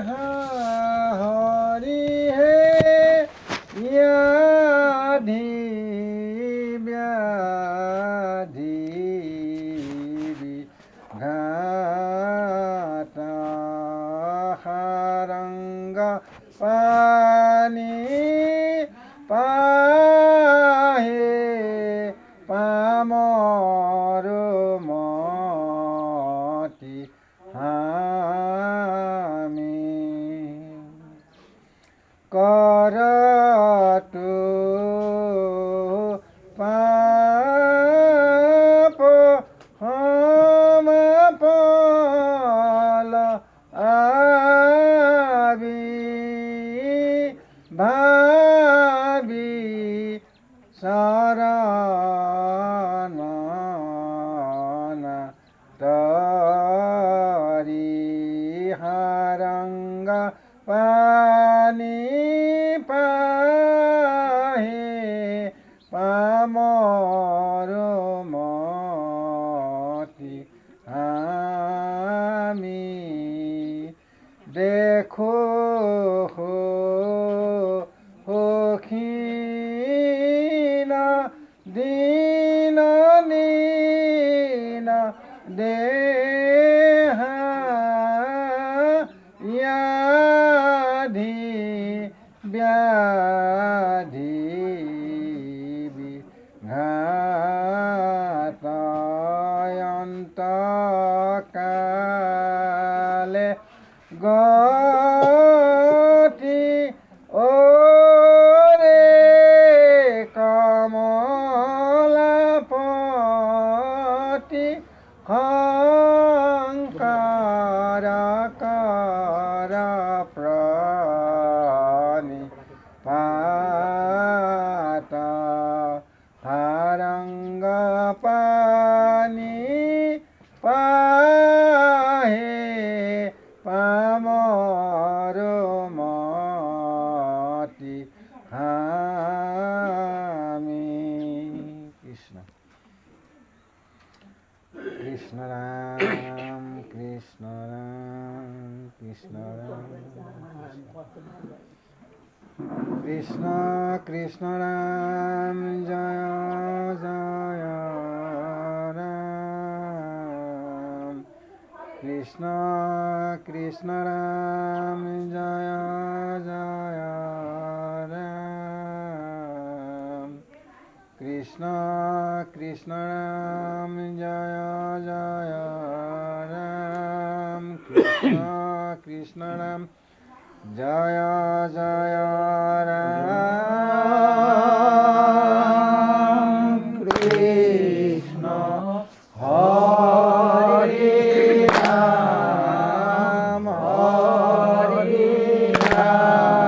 हरि हे व्याधि व्याधि घात हरंग पानी पाहे पामर मति हामी करतु पाप हम पल आबी भावी शरण तरी हरंग पानी पाहे पामर मति हामी देखो खीन दीन नीन देहा याधि व्याधि घातयन्त काले गति ओरे कमलपति हंकार कर प्राणी पात हरंग पानी पाहे पामर मति हामी कृष्ण कृष्ण राम कृष्ण राम कृष्ण राम कृष्ण कृष्ण राम जय जय राम कृष्ण कृष्ण राम जय जय राम कृष्ण कृष्ण राम जय जय राम कृष्ण कृष्ण राम जय जय राम कृष्ण हरे राम हरे राम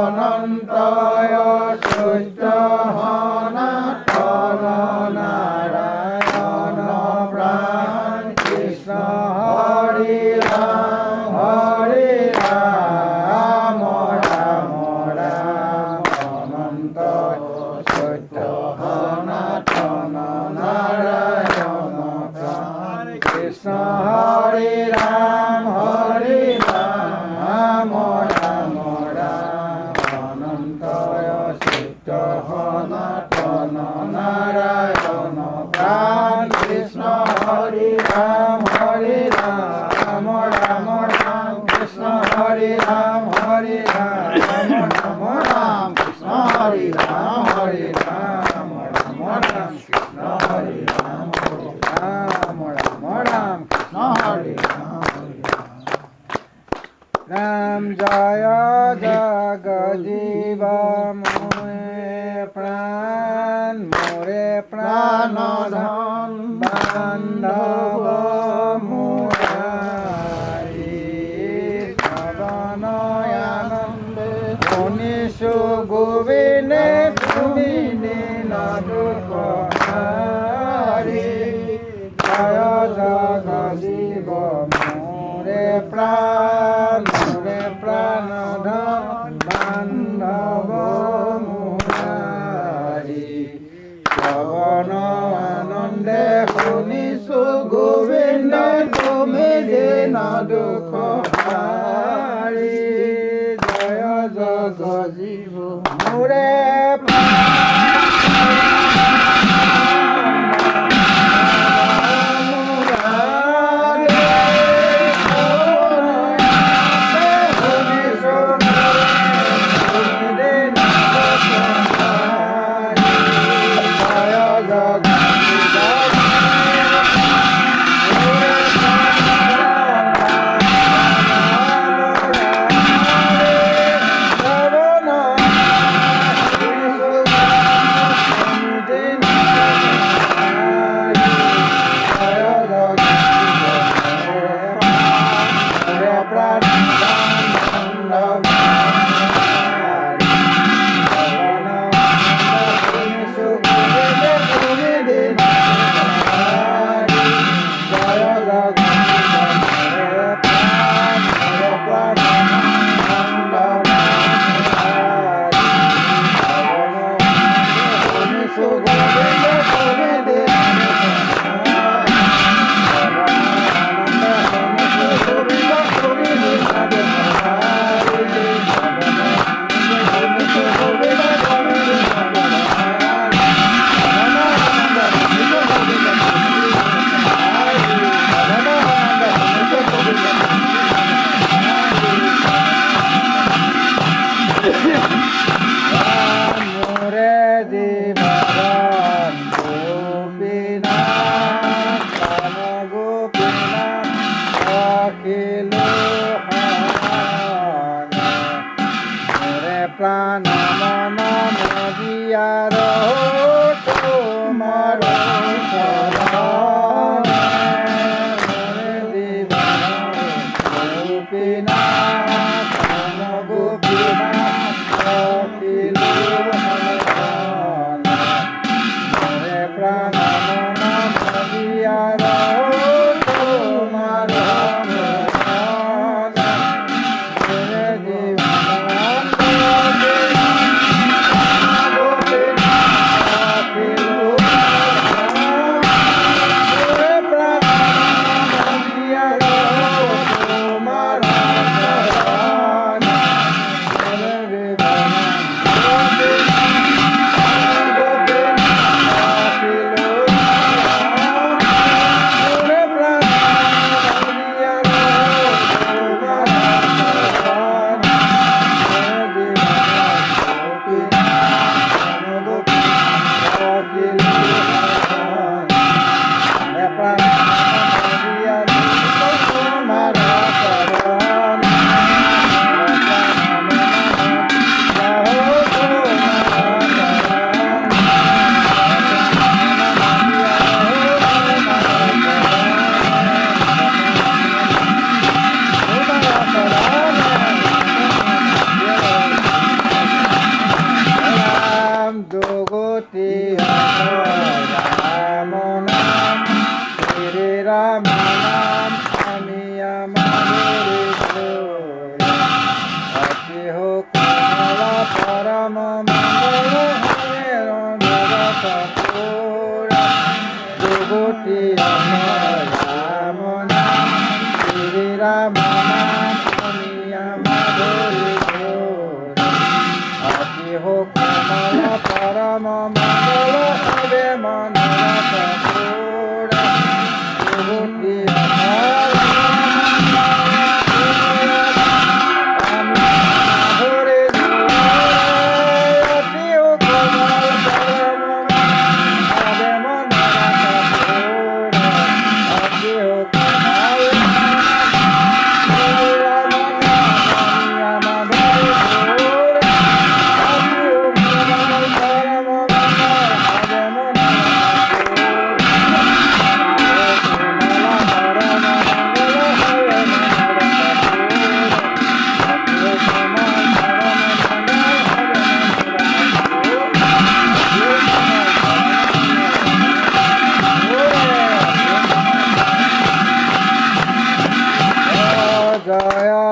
अनंत Hare Ram Hare Ram, Hare Ram, Ram Ram, Krishna Hare Ram, Hare Ram, Ram Ram, Krishna Hare Ram, Hare Ram, Ram Ram, Krishna Hare Ram, Hare Ram. Ram Jaya Jagadiva More Pran, More Pran Dhan, Bandhava Murari, Savanayanande, Unishu Govine, Tumine Nadukari, Jaya Jagadiva More Pran, More Pran Dhan, Bandhava Murari, Savanayanande, Unishu Govine, Tumine Nadukari, Jaya Jagadiva More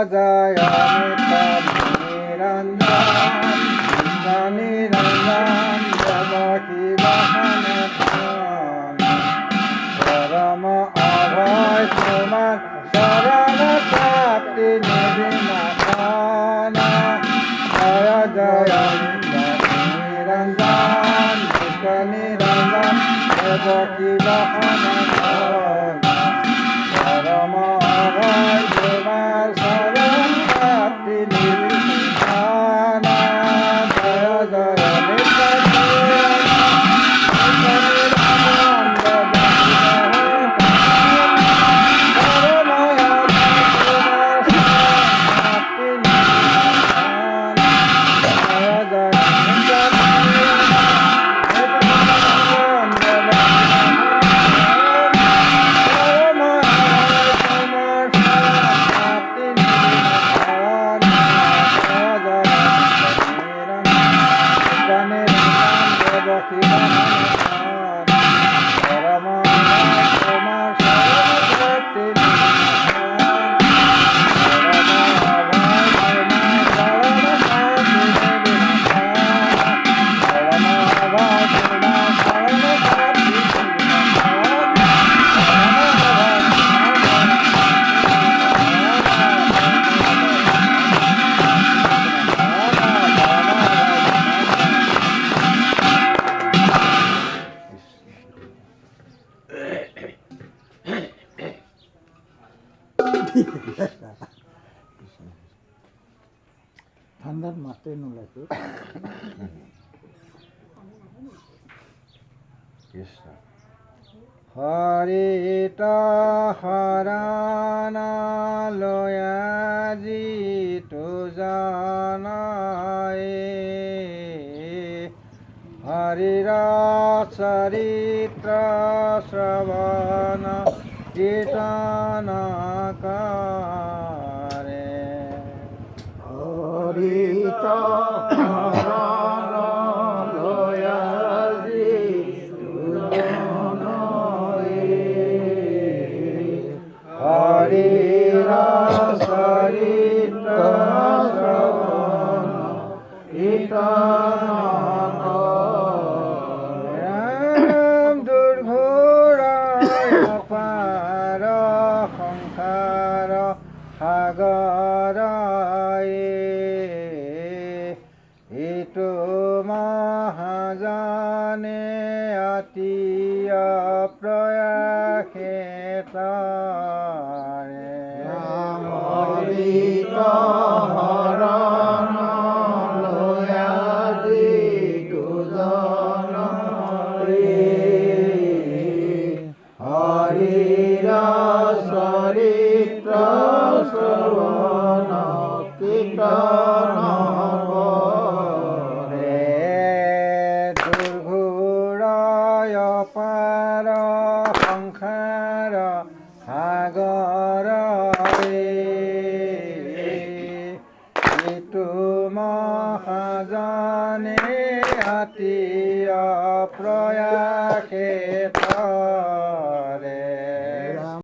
জয় নিত্যানন্দ নিরঞ্জন দেবকী বাহন পরম অভয় তোমার শরণ প্রাপ্তি নিবিনাশন জয় জয় নিরঞ্জন নিরঞ্জন দেবকী বাহন পরম অভয় তোমার শরণ প্রাপ্তি নিবিনাশন জয় জয় ঠান্ডার মাথায় নোলাতো হরিত হরানা লয়াজি তো জানায়ে হরির চরিত্র শ্রবণ কীর্তন করে হরিত হরণ লয়াজি হরির চরিত্র শ্রবণ কীর্তন দুর্ঘোড়ায় পার সংসার সাগরায়ে ইটো মহাজানে আতীয় প্রয়াসে তারে হরিত হরণ লয়াজি দুজন হরির চরিত্র শ্রবণ কীর্তন করে দুর্ঘোড়ায় পার সংসার সাগরায়ে ইটো মহাজানে আতীয় প্রয়াসে